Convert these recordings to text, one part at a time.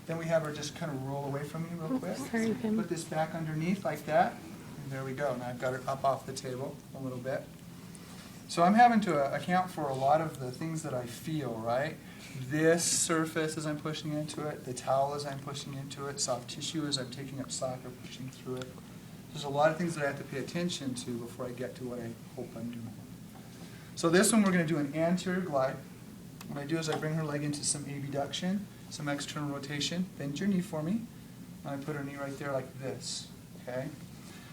Then we have her just kind of roll away from me real quick. Sorry, Pam. Put this back underneath like that. And there we go. Now I've got her up off the table a little bit. So I'm having to account for a lot of the things that I feel, right? This surface as I'm pushing into it, the towel as I'm pushing into it, soft tissue as I'm taking up slack or pushing through it. There's a lot of things that I have to pay attention to before I get to what I hope I'm doing. So this one we're going to do an anterior glide. What I do is I bring her leg into some abduction, some external rotation. Bend your knee for me. And I put her knee right there like this. Okay?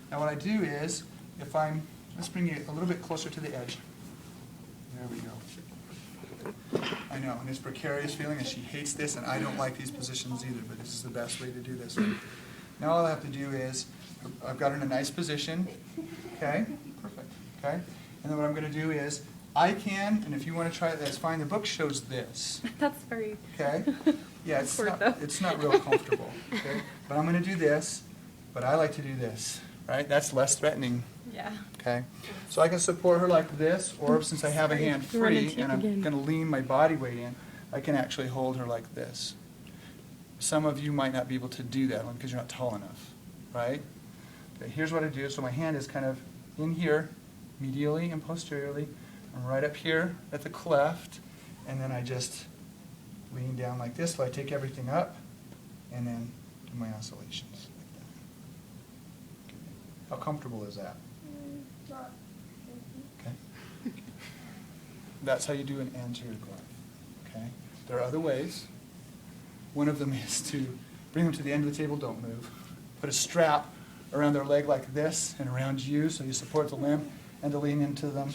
Now what I do is, let's bring you a little bit closer to the edge. There we go. I know, and it's a precarious feeling, and she hates this, and I don't like these positions either, but this is the best way to do this. Now all I have to do is, I've got her in a nice position. Okay? Perfect. Okay? And then what I'm going to do is, I can, and if you want to try it, that's fine. The book shows this. That's very... Okay? Yeah, it's not real comfortable. Okay? But I'm going to do this, but I like to do this. Right? That's less threatening. Yeah. Okay? So I can support her like this, or since I have a hand free and I'm going to lean my body weight in, I can actually hold her like this. Some of you might not be able to do that because you're not tall enough. Right? Okay, here's what I do. So my hand is kind of in here, medially and posteriorly. I'm right up here at the cleft, and then I just lean down like this. So I take everything up, and then do my oscillations like that. Okay. How comfortable is that? Okay. That's how you do an anterior glide. Okay. There are other ways. One of them is to bring them to the end of the table. Don't move. Put a strap around their leg like this and around you, so you support the limb, and to lean into them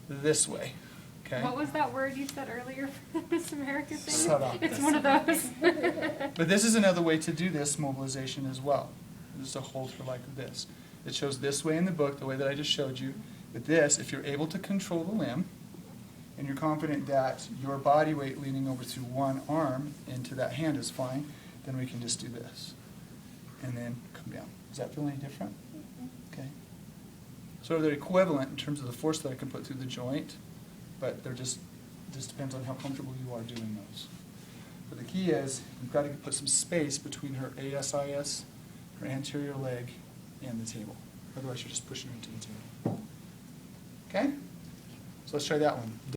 this way. Okay? What was that word you said earlier for the Miss America thing? Shut up. It's one of those. But this is another way to do this mobilization as well. Just to hold her like this. It shows this way in the book, the way that I just showed you. But this, if you're able to control the limb, and you're confident that your body weight leaning over through one arm into that hand is fine, then we can just do this. And then come down. Does that feel any different? Okay. Sort of they're equivalent in terms of the force that I can put through the joint, but they're just depends on how comfortable you are doing those. But the key is you've got to put some space between her ASIS, her anterior leg, and the table. Otherwise you're just pushing her into the table. Okay? So let's try that one.